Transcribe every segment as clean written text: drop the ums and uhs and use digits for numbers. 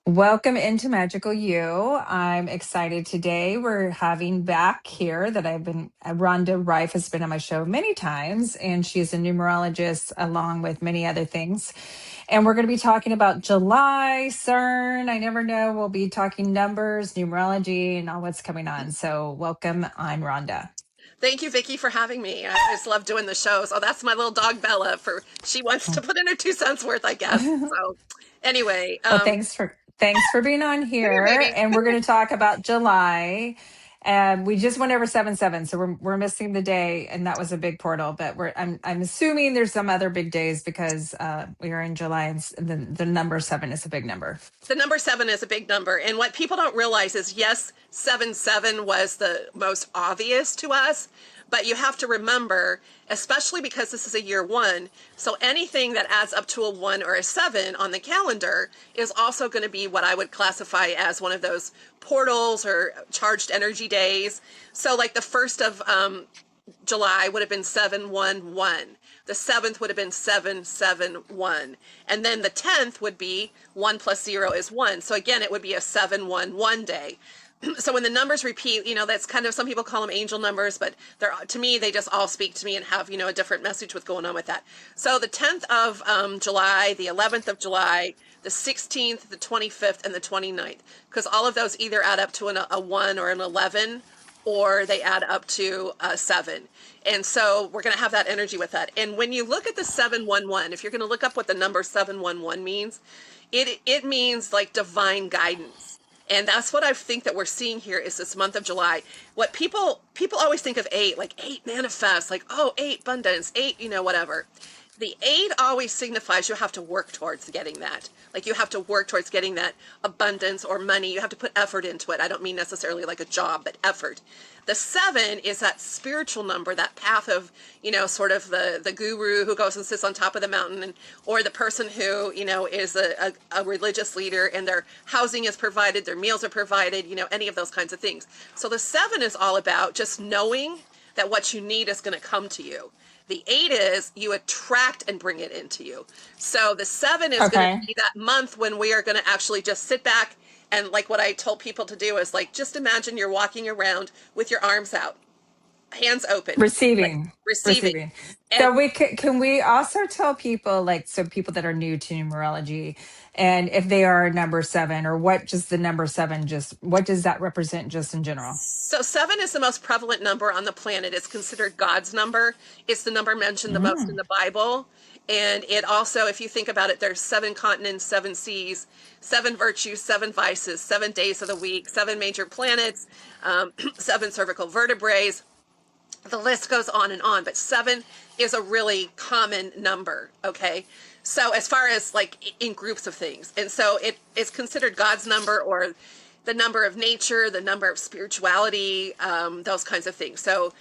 Welcome into Magical You. I'm excited today. We're having back here that Rhonda Reif has been on my show many times, and she's a numerologist along with many other things. And we're going to be talking about July, CERN. I never know. We'll be talking numbers, numerology, and all what's coming on. So, welcome. I'm Rhonda. Thank you, Vickie, for having me. I just love doing the shows. Oh, that's my little dog Bella. She wants to put in her 2 cents worth, I guess. So, anyway, Well, thanks for being on come here, here, baby. and we're going to talk about July. And we just went over 7/7, so we're missing the day, and that was a big portal. But I'm assuming there's some other big days because we are in July, and the number 7 is a big number. The number 7 is a big number, and what people don't realize is, yes, 7/7 was the most obvious to us, but you have to remember, especially because this is a year 1, so anything that adds up to a 1 or a 7 on the calendar is also going to be what I would classify as one of those portals or charged energy days. So like the 1st of July would have been 711. The 7th would have been 771. And then the 10th would be 1 plus 0 is 1. So again, it would be a 711 day. So when the numbers repeat, that's kind of, some people call them angel numbers, but to me, they just all speak to me and have, a different message what's going on with that. So the 10th of July, the 11th of July, the 16th, the 25th, and the 29th, because all of those either add up to a 1 or an 11, or they add up to a 7. And so we're going to have that energy with that. And when you look at the 711, if you're going to look up what the number 711 means, it means like divine guidance. And that's what I think that we're seeing here is this month of July. What people always think of 8, like 8 manifest, like, oh, 8 abundance, 8, whatever. The 8 always signifies you have to work towards getting that. Like you have to work towards getting that abundance or money. You have to put effort into it. I don't mean necessarily like a job, but effort. The 7 is that spiritual number, that path of, sort of the guru who goes and sits on top of the mountain, or the person who, is a religious leader and their housing is provided, their meals are provided, any of those kinds of things. So the 7 is all about just knowing that what you need is going to come to you. The 8 is you attract and bring it into you. So the 7 is going to Okay. be that month when we are going to actually just sit back, and like what I told people to do is like, just imagine you're walking around with your arms out, hands open, like Receiving. receiving. Receiving. And So can we also tell people, like, so people that are new to numerology, and if they are number 7, or what just the number 7, just what does that represent just in general? so 7 is the most prevalent number on the planet. It's considered God's number. It's the number mentioned the most in Mm. the Bible. And it also, if you think about it, there's 7 continents, 7 seas, 7 virtues, 7 vices, 7 days of the week, 7 major planets, 7 cervical vertebrae. The list goes on and on, but 7 is a really common number. Okay. So as far as like in groups of things, and so it is considered God's number, or the number of nature, the number of spirituality, those kinds of things. So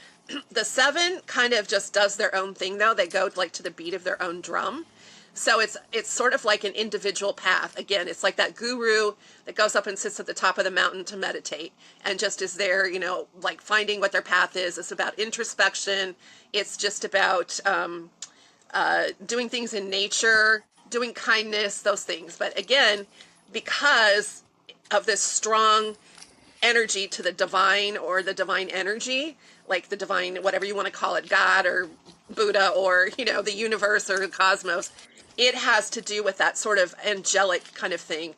the 7 kind of just does their own thing, though. They go like to the beat of their own drum. So it's sort of like an individual path. Again, it's like that guru that goes up and sits at the top of the mountain to meditate and just is there, like finding what their path is. It's about introspection. It's just about doing things in nature, doing kindness, those things. But again, because of this strong energy to the divine, or the divine energy, like the divine, whatever you want to call it, God or Buddha, or, the universe or the cosmos, it has to do with that sort of angelic kind of thing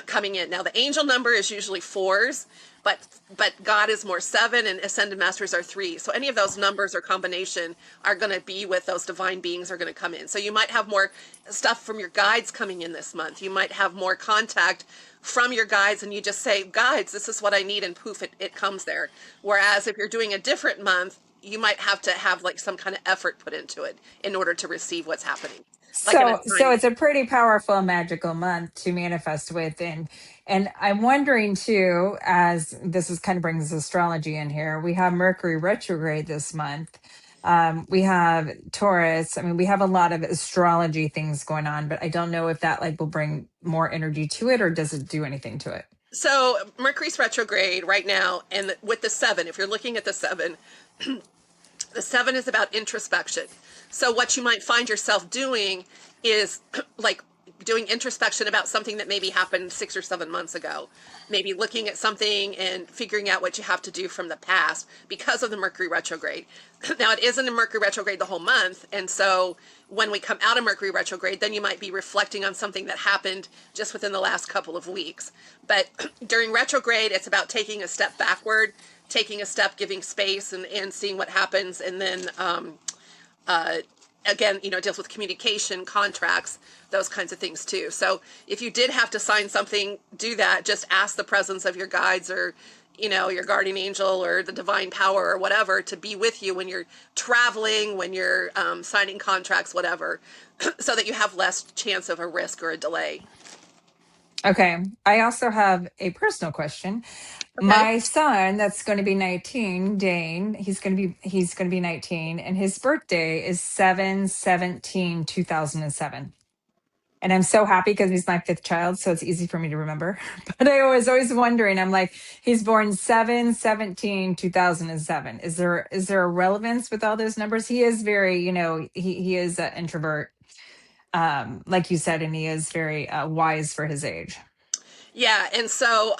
coming in. Now, the angel number is usually 4s, but God is more 7, and ascended masters are 3. So any of those numbers or combination are going to be with those divine beings are going to come in. So you might have more stuff from your guides coming in this month. You might have more contact from your guides, and you just say, guides, this is what I need, and poof, it comes there. Whereas if you're doing a different month, you might have to have like some kind of effort put into it in order to receive what's happening, like an So assignment. it's a pretty powerful magical month to manifest with, and I'm wondering too, as this is kind of brings astrology in here. We have Mercury retrograde this month. We have Taurus. I mean, we have a lot of astrology things going on, but I don't know if that like will bring more energy to it, or does it do anything to it? So Mercury's retrograde right now, and with the 7, if you're looking at the 7, the 7 is about introspection. So what you might find yourself doing is like doing introspection about something that maybe happened 6 or 7 months ago. Maybe looking at something and figuring out what you have to do from the past because of the Mercury retrograde. Now, it isn't a Mercury retrograde the whole month. And so when we come out of Mercury retrograde, then you might be reflecting on something that happened just within the last couple of weeks. But during retrograde, it's about taking a step backward, taking a step, giving space, and seeing what happens. And then, again, it deals with communication, contracts, those kinds of things too. So if you did have to sign something, do that. Just ask the presence of your guides or, your guardian angel or the divine power or whatever to be with you when you're traveling, when you're signing contracts, whatever, so that you have less chance of a risk or a delay. Okay. I also have a personal question. Okay. My son, that's going to be 19, Dane, he's going to be 19, and his birthday is 7/17/2007. And I'm so happy because he's my fifth child, so it's easy for me to remember. But I was always wondering, I'm like, he's born 7/17/2007. Is there a relevance with all those numbers? He is very, he is an introvert, like you said, and he is very wise for his age. Yeah. And so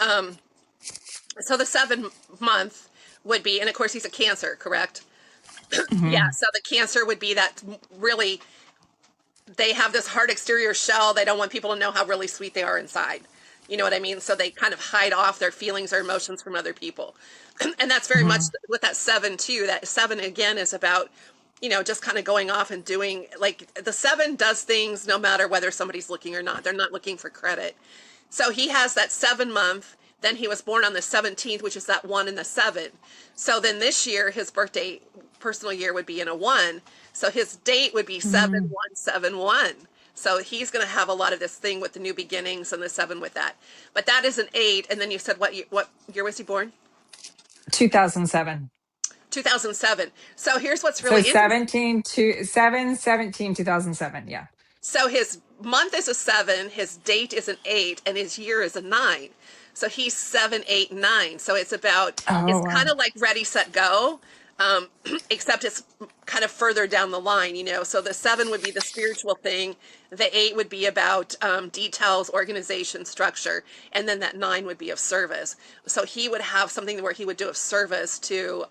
the 7 month would be, and of course he's a Cancer, correct? Yeah. Mhm. So the Cancer would be that really they have this hard exterior shell. They don't want people to know how really sweet they are inside. You know what I mean? So they kind of hide off their feelings or emotions from other people. And that's very much Mhm. with that 7 too. That 7 again is about, just kind of going off and doing, like, the 7 does things no matter whether somebody's looking or not. They're not looking for credit. So he has that 7 month. Then he was born on the 17th, which is that 1 and the 7. So then this year, his birthday personal year would be in a 1. So his date would be Mhm. 7171. So he's going to have a lot of this thing with the new beginnings and the 7 with that. But that is an 8. And then you said what year was he born? 2007. 2007. So here's what's So really interesting. 2007. Yeah. So his month is a 7, his date is an 8, and his year is a 9. So he's 7, 8, 9. So Oh, it's kind wow. of like ready, set, go, except it's kind of further down the line. So the 7 would be the spiritual thing, the 8 would be about details, organization, structure, and then that 9 would be of service. So he would have something where he would do of service to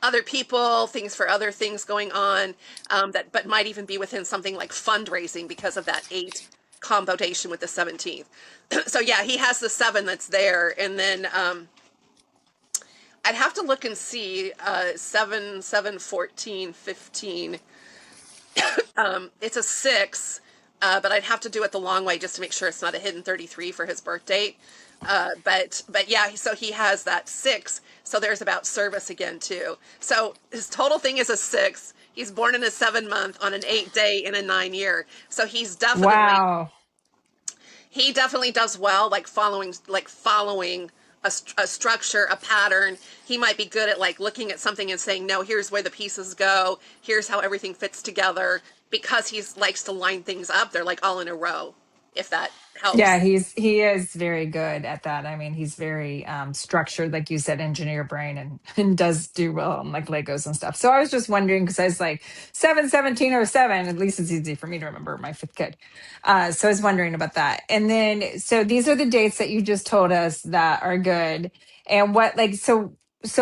other people, things for other things going on, that but might even be within something like fundraising because of that 8 combination with the 17th. So yeah, he has the 7 that's there, and then I'd have to look and see 7, 7, 14, 15. It's a 6, but I'd have to do it the long way just to make sure it's not a hidden 33 for his birth date. But yeah, so he has that 6. So there's about service again too. So his total thing is a 6. He's born in a 7 month on an 8 day in a 9 year. So Wow. he definitely does well, like following a structure, a pattern. He might be good at like looking at something and saying, no, here's where the pieces go. Here's how everything fits together, because he likes to line things up. They're like all in a row, if that Yeah, helps. he is very good at that. I mean, he's very structured, like you said, engineer brain, and does do well on like Legos and stuff. So I was just wondering because I was like 7/17/07. At least it's easy for me to remember my fifth kid. So I was wondering about that. And then so these are the dates that you just told us that are good. And so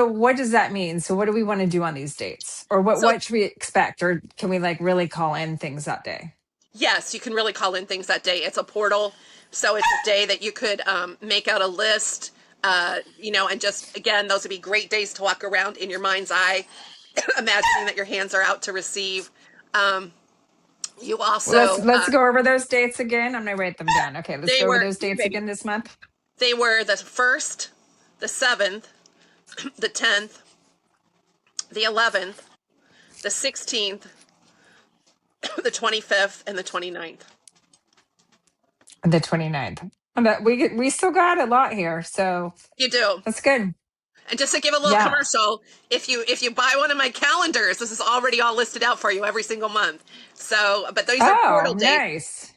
what does that mean? So what do we want to do on these dates? Or what So what should we expect? Or can we like really call in things that day? yes, you can really call in things that day. It's a portal. So it's a day that you could make out a list, and just, again, those would be great days to walk around in your mind's eye, imagining that your hands are out to receive. Um, you Well, let's also, let's go over those dates again. I'm gonna write them down. Okay, let's they go over were, those yeah, dates baby, again this month. they were the 1st, the 7th, the 10th, the 11th, the 16th, the 25th, and the 29th. The 29th. But we still got a lot here, so You do. that's good. And just to give a little Yeah. commercial, if you buy one of my calendars, this is already all listed out for you every single month. So, but these are Oh, portal days. nice.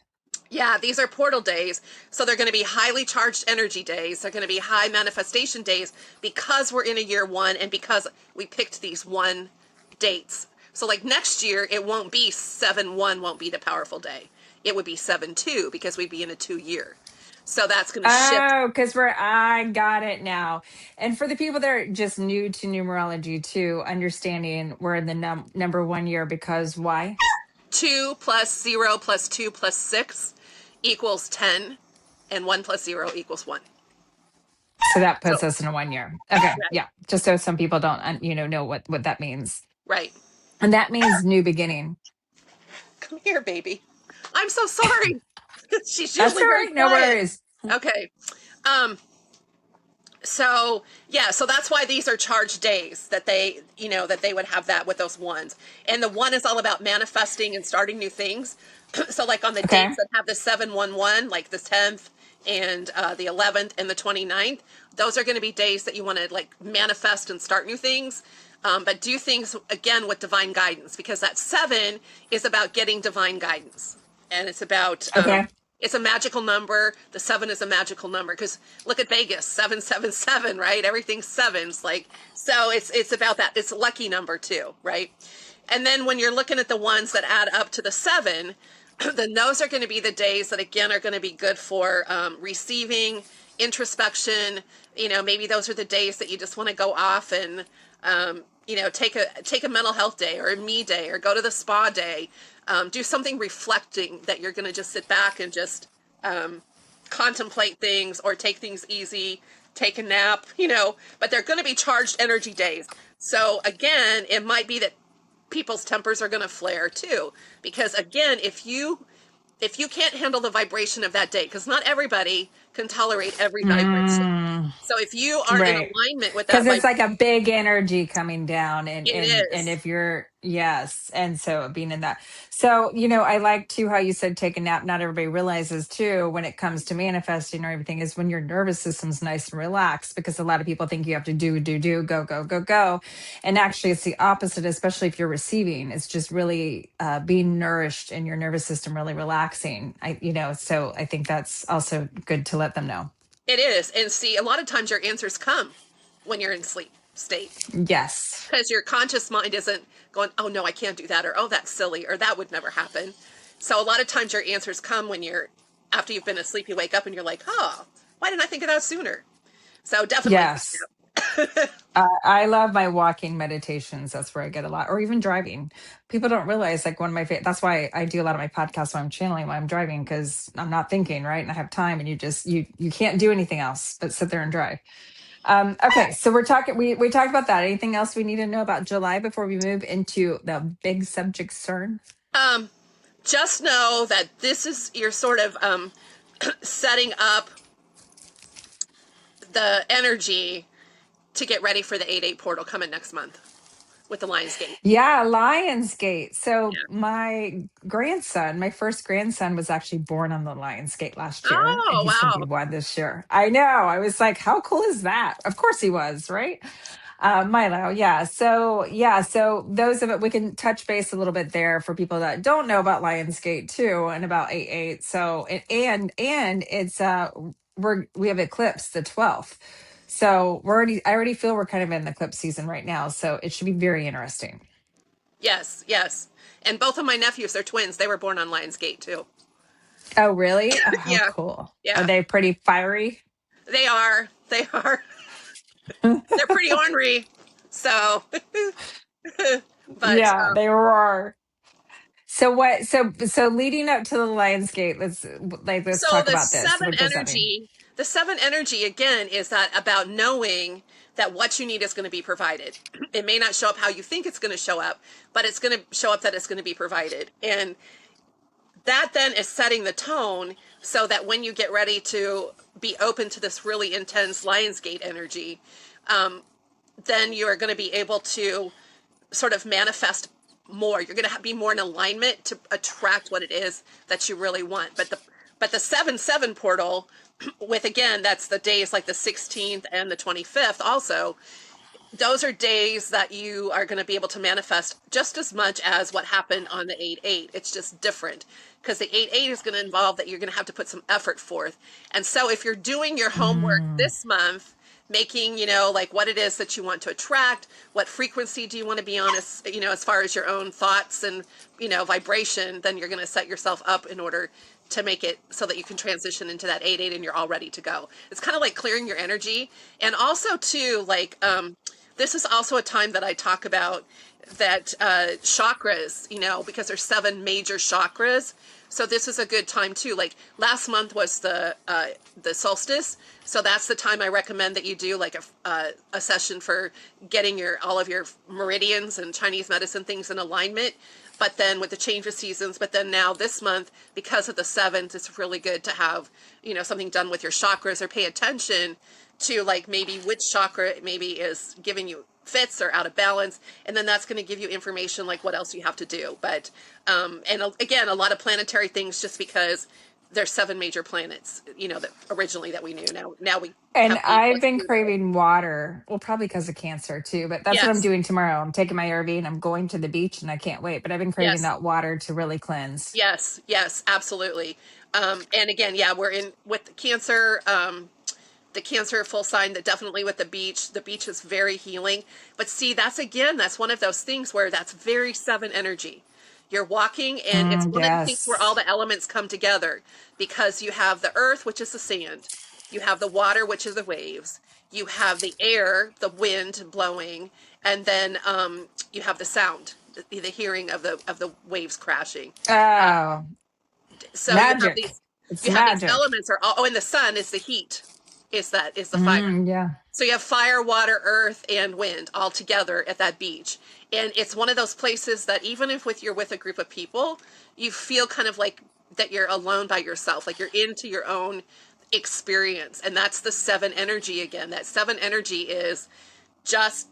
Yeah, these are portal days. So they're going to be highly charged energy days. They're going to be high manifestation days because we're in a year 1 and because we picked these 1 dates. So like next year, it won't be 7/1 won't be the powerful day. it would be 7-2 because we'd be in a 2-year. So that's going to shift. Oh, because I got it now. And for the people that are just new to numerology too, understanding we're in the number 1 year because why? 2 plus 0 plus 2 plus 6 equals 10, and 1 plus 0 equals 1. So that So, puts us in a 1 year. Okay. right, Yeah. Just so some people don't, know what that means. right. And that means new beginning. Come here, baby. I'm so sorry. She's That's usually all very right. No quiet. worries. Okay. Um, So yeah, so that's why these are charged days that they would have that with those ones. And the one is all about manifesting and starting new things. So like on the dates Okay. that have the 711, like the 10th and the 11th and the 29th, those are going to be days that you want to like manifest and start new things. But do things again with divine guidance, because that 7 is about getting divine guidance, and it's about Okay. it's a magical number. The 7 is a magical number because look at Vegas, 777, right? Everything's sevens, like, so it's about that. It's a lucky number too, right? And then when you're looking at the ones that add up to the 7, then those are going to be the days that again are going to be good for receiving, introspection. Maybe those are the days that you just want to go off and take a mental health day or a me day or go to the spa day. Do something reflecting that you're going to just sit back and just contemplate things or take things easy, take a nap, but they're going to be charged energy days. So again, it might be that people's tempers are going to flare too, because again, if you can't handle the vibration of that day, because not everybody can tolerate every vibration. Mm, So if you aren't in right. alignment with that Because it's like a vibration, big energy coming down and it is. if you're yes, and so being in that. So, I like too how you said take a nap. Not everybody realizes too when it comes to manifesting or everything is when your nervous system's nice and relaxed, because a lot of people think you have to do, go, go, go, go. And actually it's the opposite, especially if you're receiving. It's just really being nourished and your nervous system really relaxing. So I think that's also good to let them know. It is. And see, a lot of times your answers come when you're in sleep state, Yes. because your conscious mind isn't going, oh no, I can't do that, or oh, that's silly, or that would never happen. So a lot of times your answers come when after you've been asleep, you wake up and you're like, oh, why didn't I think of that sooner? So definitely. Yes. I love my walking meditations. That's where I get a lot, or even driving. People don't realize, like, one of my that's why I do a lot of my podcasts when I'm channeling when I'm driving, because I'm not thinking, right, and I have time, and you can't do anything else but sit there and drive. Okay, so we're talking. We talked about that. Anything else we need to know about July before we move into the big subject, CERN? Um, just know that this is your sort of setting up the energy to get ready for the 8-8 portal coming next month with the Lionsgate. Yeah, Lionsgate. So Yeah. my first grandson was actually born on the Lionsgate last year, and Oh, he's going to be wow. one this year. I know. I was like, how cool is that? Of course he was, right? Milo, yeah. So those of it, we can touch base a little bit there for people that don't know about Lionsgate too, and about 8-8. So and it's we have eclipse the 12th. So I already feel we're kind of in the eclipse season right now. So it should be very interesting. Yes, yes. And both of my nephews, they're twins. They were born on Lionsgate too. Oh, really? Oh, how Yeah, cool. Are yeah. they pretty fiery? They are. They are. They're pretty ornery. So, but Yeah, they are. So what? So leading up to the Lionsgate, let's so talk about this. What does that mean? the 7 energy again is that about knowing that what you need is going to be provided. It may not show up how you think it's going to show up, but it's going to show up that it's going to be provided. And that then is setting the tone so that when you get ready to be open to this really intense Lionsgate energy, then you are going to be able to sort of manifest more. You're going to be more in alignment to attract what it is that you really want. But the 7-7 portal, with again, that's the days like the 16th and the 25th also, those are days that you are going to be able to manifest just as much as what happened on the 8-8. It's just different because the 8-8 is going to involve that you're going to have to put some effort forth. And so if you're doing your homework Mm, this month, making, like what it is that you want to attract, what frequency do you want to be on, as far as your own thoughts and, vibration, then you're going to set yourself up in order to make it so that you can transition into that 8-8 and you're all ready to go. It's kind of like clearing your energy. And also too, like, this is also a time that I talk about that chakras, because there's 7 major chakras. So this is a good time too. Like last month was the solstice, so that's the time I recommend that you do like a session for getting all of your meridians and Chinese medicine things in alignment. But then with the change of seasons, but then now this month, because of the 7s, it's really good to have something done with your chakras, or pay attention to like maybe which chakra maybe is giving you fits or out of balance, and then that's going to give you information like what else you have to do. But and again, a lot of planetary things, just because there's 7 major planets, that originally that we knew. Now we And have 8 I've plus been 2. craving water. Well, probably because of cancer too, but that's what I'm Yes, doing tomorrow. I'm taking my RV and I'm going to the beach and I can't wait. But I've been craving yes, that water to really cleanse. yes, absolutely. And again, yeah, we're in with the Cancer. The Cancer full sign, that definitely with the beach is very healing. But see, that's one of those things where that's very 7 energy. You're walking, and it's one of the things where all Yes. the elements come together, because you have the earth, which is the sand, you have the water, which is the waves, you have the air, the wind blowing, and then you have the sound, the hearing of the waves crashing. Uh, Oh, so magic. It's you have these magic. elements are all, oh, and the sun is the heat, is the fire. Yeah. So you have fire, water, earth, and wind all together at that beach. And it's one of those places that even if you're with a group of people, you feel kind of like that you're alone by yourself, like you're into your own experience. And that's the 7 energy again. That 7 energy is just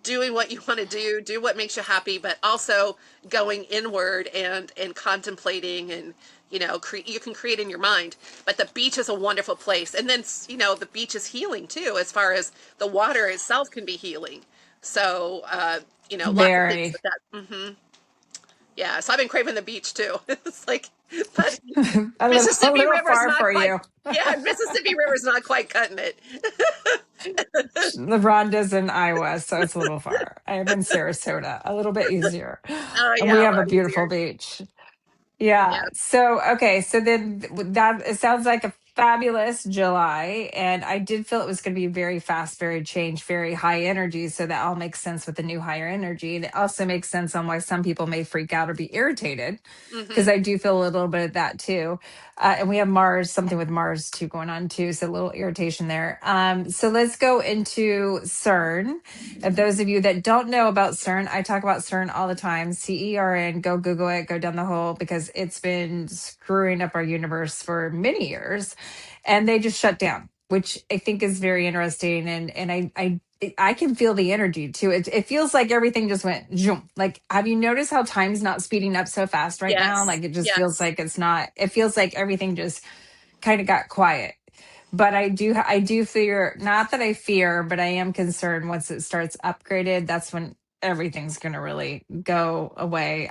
doing what you want to do what makes you happy, but also going inward and contemplating, and you can create in your mind. But the beach is a wonderful place, and then the beach is healing too, as far as the water itself can be healing. So lots of things Very. with that. Yeah, so I've been craving the beach too. It's like, but A Mississippi little River's far not for quite. you. Yeah, Mississippi River's not quite cutting it. The Rhonda's in Iowa, so it's a little far. I have in Sarasota, a little bit easier. Oh And we yeah, a have a lot beautiful easier. beach. Yeah. Yeah. So, okay. So then that it sounds like a fabulous July. And I did feel it was going to be very fast, very change, very high energy. So that all makes sense with the new higher energy. And it also makes sense on why some people may freak out or be irritated, because Hmm. I do feel a little bit of that too. And we have Mars, something with Mars too going on too. So a little irritation there. So let's go into CERN. And those of you that don't know about CERN, I talk about CERN all the time. CERN, go Google it, go down the hole, because it's been screwing up our universe for many years. And they just shut down, which I think is very interesting. And I can feel the energy too. It feels like everything just went zoom. Like, have you noticed how time's not speeding up so fast right now? Yes. Like, it just feels Yes. like it's not, it feels like everything just kind of got quiet. But I do fear, not that I fear, but I am concerned once it starts upgraded, that's when everything's going to really go away.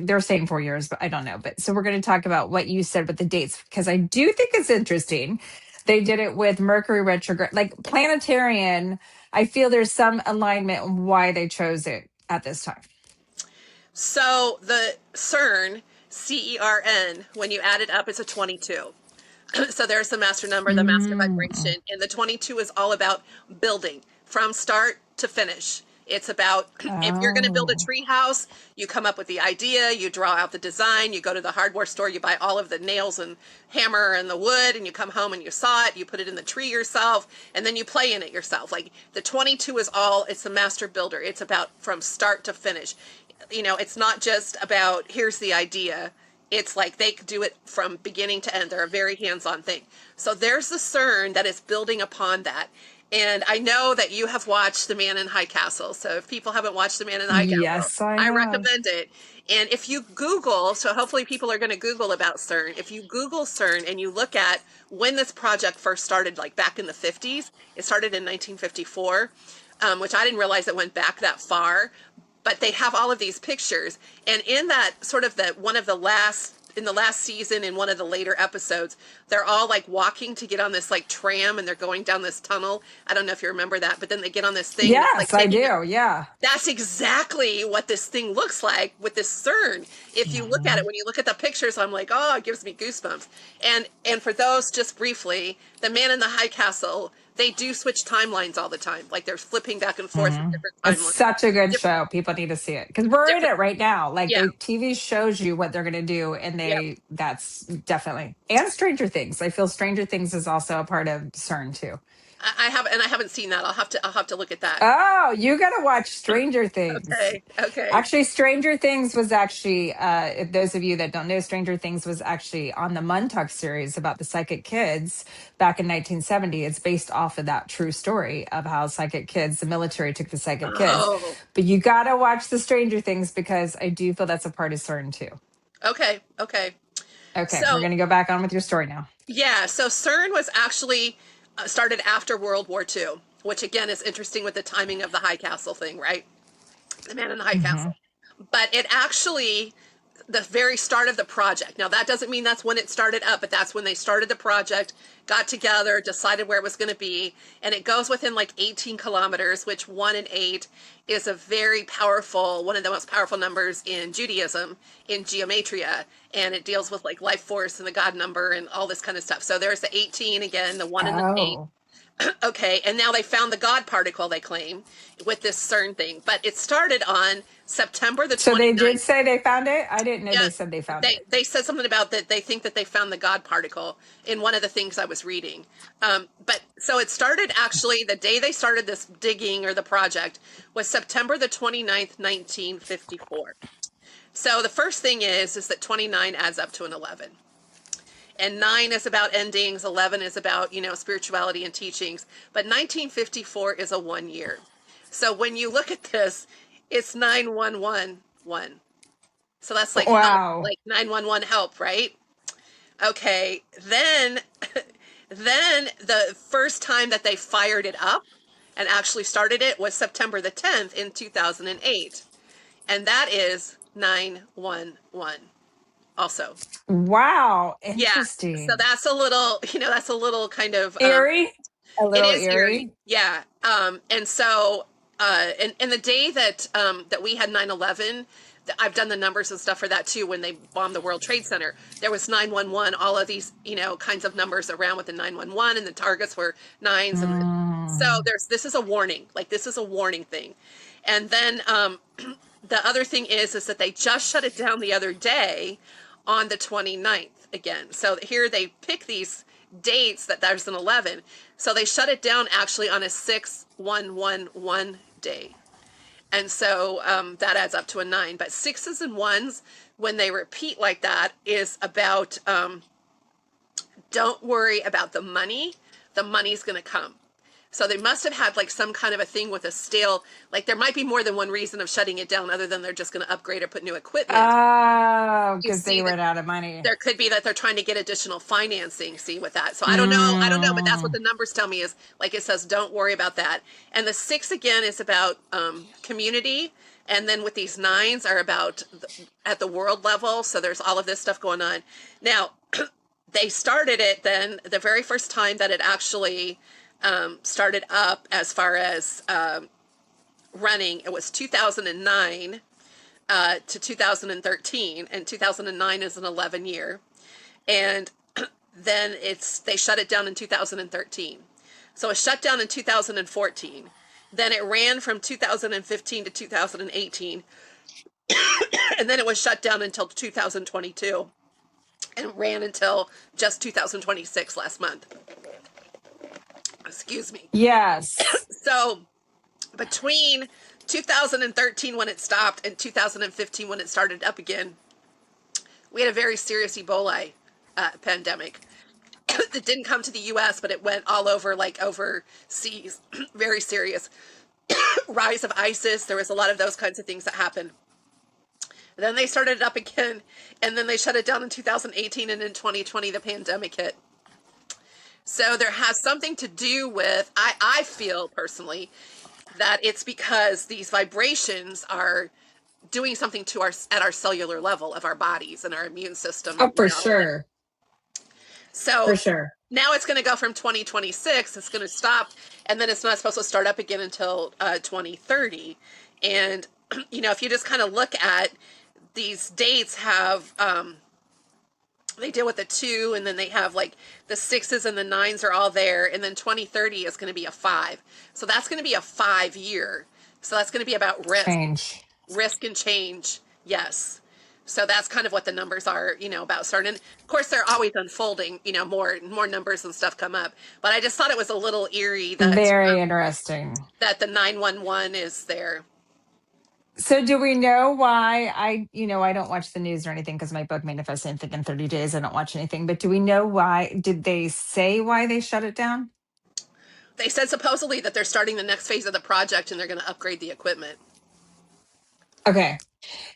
They're saying 4 years, but I don't know. But so we're going to talk about what you said with the dates, because I do think it's interesting. They did it with Mercury retrograde, like planetarian. I feel there's some alignment on why they chose it at this time. So the CERN, CERN, when you add it up, it's a 22. So there's the master number, the master Mm. vibration, and the 22 is all about building from start to finish. It's about if you're going to build a Oh. tree house, you come up with the idea, you draw out the design, you go to the hardware store, you buy all of the nails and hammer and the wood, and you come home and you saw it, you put it in the tree yourself, and then you play in it yourself. Like the 22 is it's the master builder. It's about from start to finish. It's not just about here's the idea. It's like they do it from beginning to end. They're a very hands-on thing. So there's the CERN that is building upon that. And I know that you have watched The Man in High Castle. So if people haven't watched The Man in High Castle, Yes, I I have. recommend it. And if you Google, so hopefully people are going to Google about CERN. If you Google CERN and you look at when this project first started, like back in the 50s, it started in 1954, which I didn't realize it went back that far. But they have all of these pictures, and in that sort of one of the last in the last season, in one of the later episodes, they're all like walking to get on this like tram, and they're going down this tunnel. I don't know if you remember that, but then they get on this thing and it's like Yes, I taking do. Yeah. that's exactly what this thing looks like with this CERN. If you look at it, Mhm. when you look at the pictures, I'm like, oh, it gives me goosebumps. And for those, just briefly, the Man in the High Castle, they do switch timelines all the time. Like they're flipping back and forth with different It's timelines. such a good Different, show. People need to see it because we're in different. it right now. Like Yeah, the TV shows you what they're going to do, and yeah. that's definitely, and Stranger Things. I feel Stranger Things is also a part of CERN too. I haven't seen that. I'll have to look at that. Oh, you got to watch Stranger Things. Okay, okay. Actually, Stranger Things was actually, if those of you that don't know, Stranger Things was actually on the Montauk series about the psychic kids back in 1970. It's based off of that true story of how psychic kids, the military took the psychic kids. Oh, But you got to watch the Stranger Things because I do feel that's a part of CERN too. okay, okay. Okay, we're So going to go back on with your story now. yeah, so CERN was actually started after World War II, which again is interesting with the timing of the High Castle thing, right? The Man in the High Hmm. Castle. But it actually, the very start of the project. Now, that doesn't mean that's when it started up, but that's when they started the project, got together, decided where it was going to be, and it goes within like 18 kilometers, which 1 and 8 is a very powerful, one of the most powerful numbers in Judaism, in geometria, and it deals with like life force and the God number and all this kind of stuff. So there's the 18 again, the 1 and the 8. Oh, Okay, and now they found the God particle, they claim, with this CERN thing. But it started on September the so they did 29th. say they found it? I didn't know Yeah, they said they found they it. they said something about that they think that they found the God particle in one of the things I was reading. But so it started actually the day they started this digging or the project was September the 29th, 1954. So the first thing is that 29 adds up to an 11. And 9 is about endings, 11 is about, spirituality and teachings, but 1954 is a 1 year. So when you look at this, it's 9111. So that's like help, Wow. like 911 help, right? Okay, then then the first time that they fired it up and actually started it was September the 10th in 2008. And that is 911 also. Wow. Yeah. So Interesting. that's a little, that's a little kind of Eerie. A it little is eerie. eerie. Yeah. And so and the day that that we had 9/11, I've done the numbers and stuff for that too when they bombed the World Trade Center. There was 911, all of these, kinds of numbers around with the 911 and the targets were nines and so Mm. there's this is a warning. Like this is a warning thing. And then the other thing is that they just shut it down the other day on the 29th again. So here they pick these dates that there's an 11. So they shut it down actually on a 6111 day. And so that adds up to a 9. But sixes and ones, when they repeat like that, is about don't worry about the money. The money's going to come. So they must have had like some kind of a thing with a stale, like there might be more than one reason of shutting it down other than they're just going to upgrade or put new equipment. Oh, You because they see that ran out of money. there could be that they're trying to get additional financing, see with that. So I don't know, but that's what Mm. the numbers tell me is like it says, don't worry about that. And the 6 again is about community. And then with these 9s are about at the world level. So there's all of this stuff going on. Now, they started it then the very first time that it actually started up as far as running, it was 2009 to 2013, and 2009 is an 11 year. And then they shut it down in 2013. So it shut down in 2014. Then it ran from 2015 to 2018, and then it was shut down until 2022 and ran until just 2026 last month. Excuse me. Yes. So between 2013 when it stopped and 2015 when it started up again, we had a very serious Ebola pandemic that didn't come to the US, but it went all over, like overseas. Very serious. Rise of ISIS. There was a lot of those kinds of things that happened. Then they started it up again, and then they shut it down in 2018, and in 2020, the pandemic hit. So there has something to do with, I feel personally, that it's because these vibrations are doing something to our at our cellular level of our bodies and our immune system Oh, and for all of it. sure. So For sure. now it's going to go from 2026. It's going to stop, and then it's not supposed to start up again until 2030. And if you just kind of look at these dates, have they deal with the two, and then they have like the sixes and the nines are all there, and then 2030 is going to be a five. So that's going to be a 5 year. So that's going to be about Change. risk and change. Yes. So that's kind of what the numbers are, about CERN. And of course, they're always unfolding. More numbers and stuff come up. But I just thought it was a little eerie Very interesting. that the 911 is there. So do we know why I don't watch the news or anything because my book Manifest Anything in 30 Days, I don't watch anything, but do we know why? Did they say why they shut it down? They said supposedly that they're starting the next phase of the project and they're going to upgrade the equipment. Okay.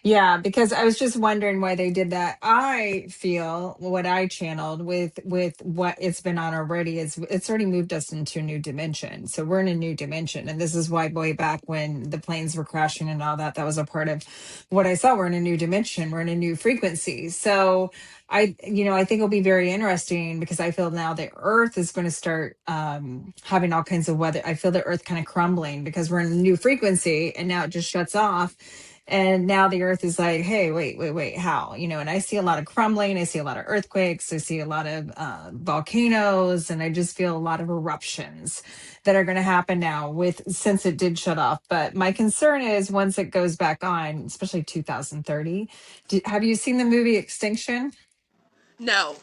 Yeah, because I was just wondering why they did that. I feel what I channeled with what it's been on already is it's already moved us into a new dimension. So we're in a new dimension, and this is why way back when the planes were crashing and all that, that was a part of what I saw. We're in a new dimension. We're in a new frequency. So I think it'll be very interesting because I feel now the Earth is going to start having all kinds of weather. I feel the Earth kind of crumbling because we're in a new frequency, and now it just shuts off and now the earth is like, hey, wait, how? And I see a lot of crumbling. I see a lot of earthquakes. I see a lot of volcanoes. And I just feel a lot of eruptions that are going to happen now since it did shut off. But my concern is once it goes back on, especially 2030. Have you seen the movie Extinction? No,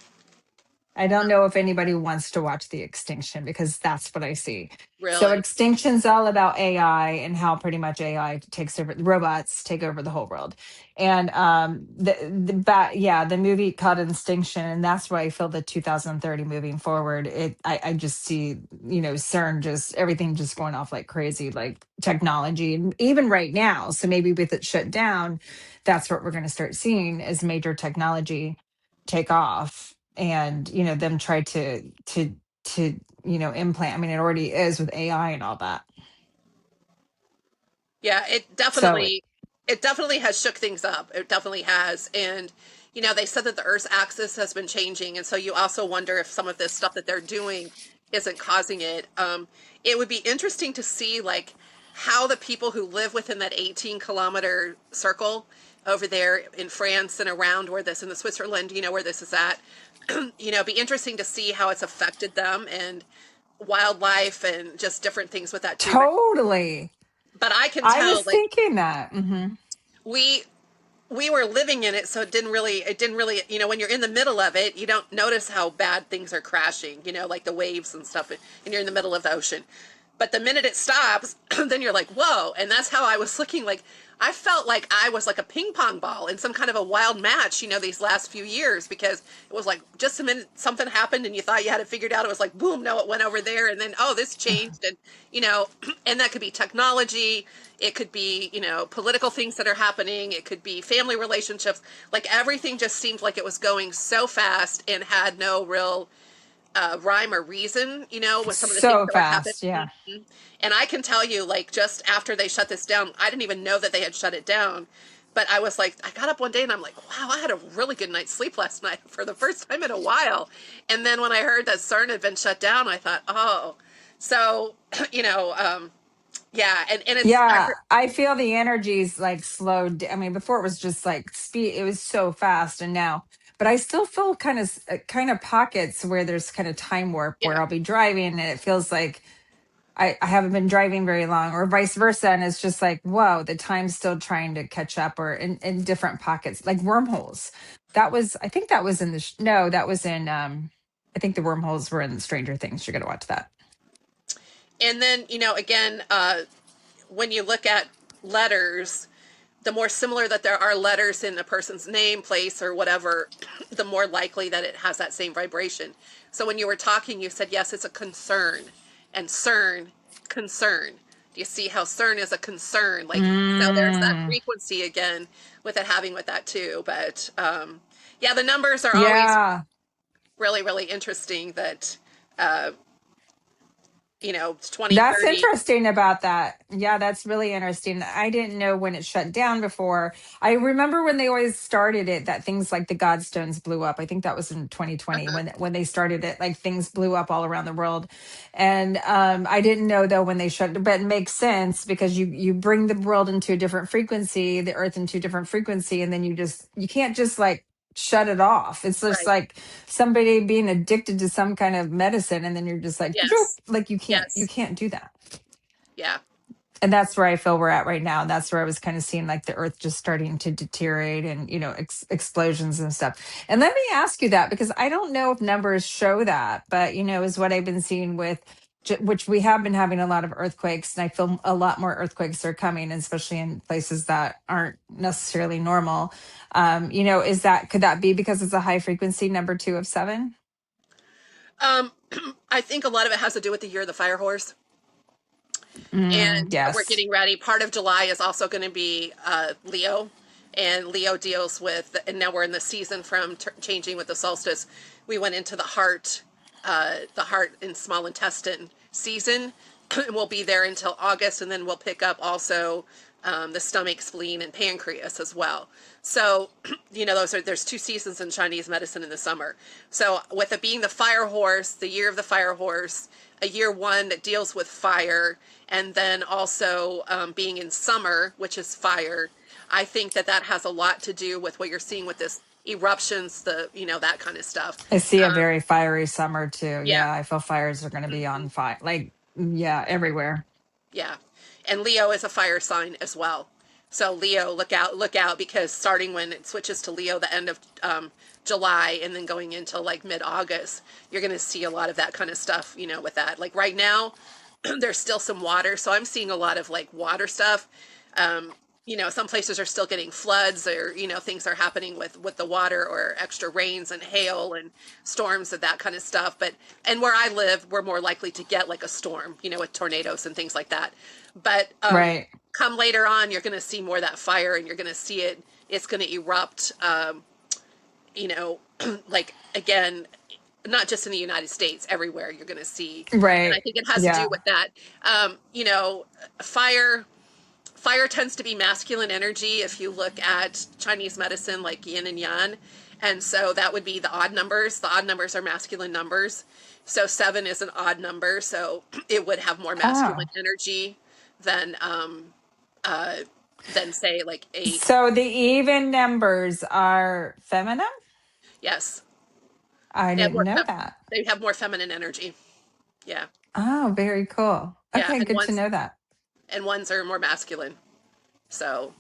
I don't know if anybody wants to watch The Extinction because that's what I see. So really. Extinction's all about AI and how pretty much AI takes over, robots take over the whole world. And the movie called Extinction, and that's why I feel the 2030 moving forward. I just see, CERN just everything just going off like crazy, like technology, and even right now. So maybe with it shut down, that's what we're going to start seeing as major technology take off and them try to implant. I mean, it already is with AI and all that. Yeah, So it definitely has shook things up. It definitely has. And they said that the Earth's axis has been changing, and so you also wonder if some of this stuff that they're doing isn't causing it. It would be interesting to see like how the people who live within that 18-kilometer circle over there in France and around where this in the Switzerland, where this is at, be interesting to see how it's affected them and wildlife and just different things with that too. totally, But I can I tell was like thinking that. we we were living in it, so it didn't really when you're in the middle of it, you don't notice how bad things are crashing, like the waves and stuff, and you're in the middle of the ocean. But the minute it stops, then you're like, whoa. And that's how I was looking. Like, I felt like I was like a ping pong ball in some kind of a wild match, these last few years, because it was like just a minute something happened and you thought you had it figured out. It was like, boom, no, it went over there. And then, oh, this changed. And, and that could be technology. It could be, political things that are happening. It could be family relationships. Like everything just seemed like it was going so fast and had no real rhyme or reason, with some of the things So that were happening. fast, yeah. And I can tell you, like, just after they shut this down, I didn't even know that they had shut it down. But I was like, I got up one day and I'm like, wow, I had a really good night's sleep last night for the first time in a while. And then when I heard that CERN had been shut down, I thought, oh, so, yeah. And it's, I Yeah, heard, I feel the energy's like slowed. I mean, before it was just like speed, it was so fast, and now, but I still feel kind of pockets where there's kind of time warp where yeah. I'll be driving and it feels like I haven't been driving very long, or vice versa. And it's just like, whoa, the time's still trying to catch up, or in different pockets, like wormholes. I think that was in no, that was in, I think the wormholes were in Stranger Things. You're going to watch that. And then, again, when you look at letters, the more similar that there are letters in a person's name, place, or whatever, the more likely that it has that same vibration. So when you were talking, you said, yes, it's a concern, and CERN, concern. Do you see how CERN is a concern? Like, so there's that Mm, frequency again with it having with that too. But yeah, the numbers are always yeah. really, really interesting that That's 2030. interesting about that. Yeah, that's really interesting. I didn't know when it shut down before. I remember when they always started it that things like the Godstones blew up. I think that was in 2020 Uh-huh. when they started it, like things blew up all around the world. And I didn't know though when they shut, but it makes sense because you bring the world into a different frequency, the earth into a different frequency, and then you can't just like shut it off. It's just Right. like somebody being addicted to some kind of medicine, and then you're just like, Yes. like you Yes. can't do that. Yeah. And that's where I feel we're at right now. And that's where I was kind of seeing like the earth just starting to deteriorate and, explosions and stuff. And let me ask you that because I don't know if numbers show that, but, is what I've been seeing with, which we have been having a lot of earthquakes. And I feel a lot more earthquakes are coming, especially in places that aren't necessarily normal. Could that be because it's a high frequency number two of seven? Um, I think a lot of it has to do with the year of the fire horse. And we're Yes. getting ready. Part of July is also going to be Leo, and Leo deals with, and now we're in the season from changing with the solstice. We went into the heart and small intestine season, and we'll be there until August, and then we'll pick up also the stomach, spleen, and pancreas as well. So, there's two seasons in Chinese medicine in the summer. So, with it being the fire horse, the year of the fire horse, a year one that deals with fire, and then also being in summer, which is fire, I think that that has a lot to do with what you're seeing with this eruptions, that kind of stuff. I see a Um, very fiery summer too. yeah. Yeah, I feel fires are going to be on fire. Like, yeah, everywhere. Yeah. And Leo is a fire sign as well. So Leo, look out, because starting when it switches to Leo, the end of July, and then going into like mid-August, you're going to see a lot of that kind of stuff, with that. Like right now, there's still some water. So I'm seeing a lot of like water stuff. Um, some places are still getting floods, or, things are happening with the water, or extra rains and hail and storms and that kind of stuff. And where I live, we're more likely to get like a storm, with tornadoes and things like that. But Right. come later on, you're going to see more of that fire, and you're going to see it's going to erupt, you know, like again, not just in the United States, everywhere you're going to see. And I Right. think it has to do Yeah. with that. Fire fire tends to be masculine energy if you look at Chinese medicine, like yin and yang. And so that would be the odd numbers. The odd numbers are masculine numbers. So seven is an odd number. So it would have more masculine Oh. energy than, uh, than say like eight. So the even numbers are feminine? Yes. I They have didn't more, know that. they have more feminine energy. Yeah. Oh, very cool. Yeah. Okay, good to know that. And ones are more masculine. So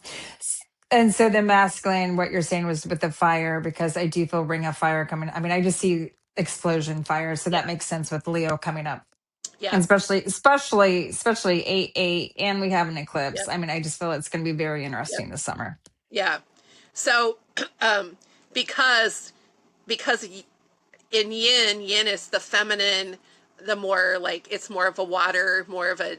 And so the masculine, what you're saying was with the fire, because I do feel ring of fire coming. I mean, I just see explosion fire, so yeah. that makes sense with Leo coming up. And Yeah. especially 8/8, and we have an eclipse. Yep. I mean, I just feel it's going to be very Yep. interesting this summer. Yeah. So, um, because because in yin is the feminine, the more like it's more of a water, more of a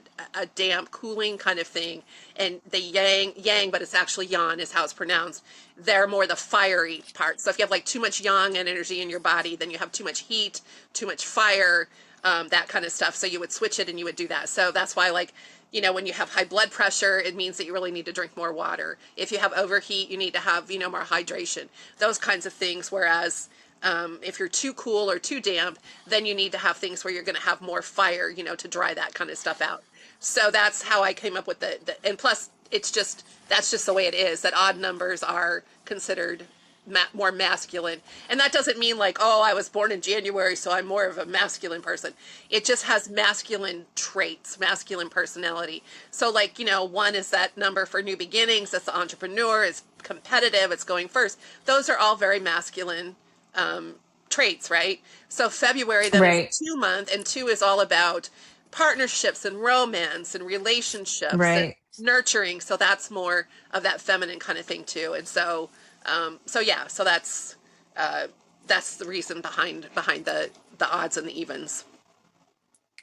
damp, cooling kind of thing, and the yang, but it's actually yan is how it's pronounced. They're more the fiery part. So if you have like too much yang and energy in your body, then you have too much heat, too much fire, that kind of stuff. So you would switch it and you would do that. So that's why like when you have high blood pressure, it means that you really need to drink more water. If you have overheat, you need to have, more hydration, those kinds of things. Whereas if you're too cool or too damp, then you need to have things where you're going to have more fire, to dry that kind of stuff out. So that's how I came up with and plus that's just the way it is, that odd numbers are considered more masculine. And that doesn't mean like, oh, I was born in January, so I'm more of a masculine person. It just has masculine traits, masculine personality. So like, one is that number for new beginnings. That's the entrepreneur. It's competitive. It's going first. Those are all very masculine traits, right? So February then is a Right. 2 month, and two is all about partnerships and romance and relationships and Right. nurturing. So that's more of that feminine kind of thing too. And so, yeah, so that's the reason behind the odds and the evens.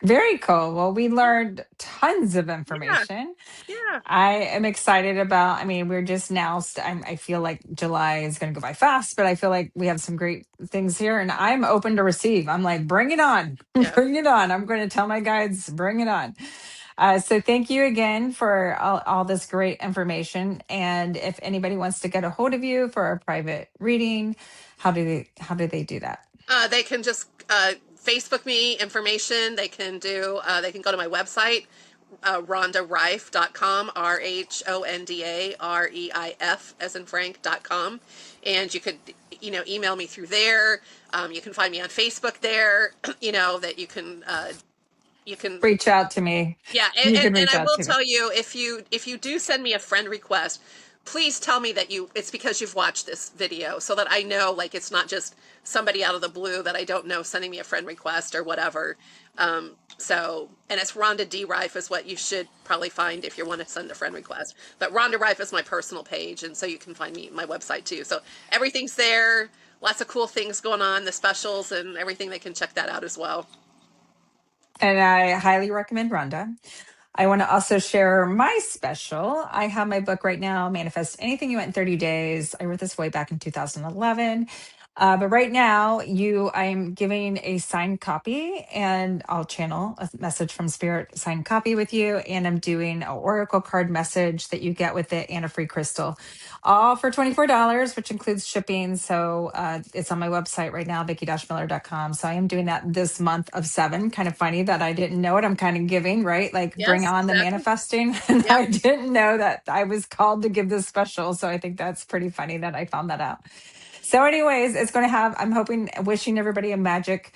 Very cool. Well, we Yeah, learned tons of yeah, information. yeah, I am excited about, I mean, we're just now, I feel like July is going to go by fast, but I feel like we have some great things here and I'm open to receive. I'm like, bring it on, yeah. bring it on. I'm going to tell my guides, bring it on. So thank you again for all this great information. And if anybody wants to get a hold of you for a private reading, how do they do that? They can just Facebook me information. They can go to my website, RhondaReif.com, RhondaReif, as in Frank.com. And you could, email me through there. You can find me on Facebook there, that you can Reach out to me. yeah, and, You and, can and reach I out will to me. tell you, if you do send me a friend request, please tell me that it's because you've watched this video, so that I know, like, it's not just somebody out of the blue that I don't know sending me a friend request or whatever. And it's Rhonda D. Reif is what you should probably find if you want to send a friend request. But Rhonda Reif is my personal page, and so you can find me my website too. So everything's there. Lots of cool things going on, the specials and everything. They can check that out as well. And I highly recommend Rhonda. I want to also share my special. I have my book right now, Manifest Anything You Want in 30 Days. I wrote this way back in 2011. But right now, I'm giving a signed copy, and I'll channel a message from Spirit signed copy with you. And I'm doing an oracle card message that you get with it and a free crystal, all for $24, which includes shipping. So it's on my website right now, vickie-miller.com. So I am doing that this month of 7. Kind of funny that I didn't know it. I'm kind of giving, right? Like bring Yes, on the exactly. manifesting. And Yep. I didn't know that I was called to give this special. So I think that's pretty funny that I found that out. So, anyways, it's going to have, I'm hoping, wishing everybody a magic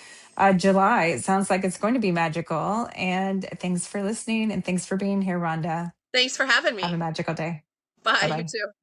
July. It sounds like it's going to be magical. And thanks for listening and thanks for being here, Rhonda. Thanks for having Have a me. magical day. Bye Bye. You bye. too.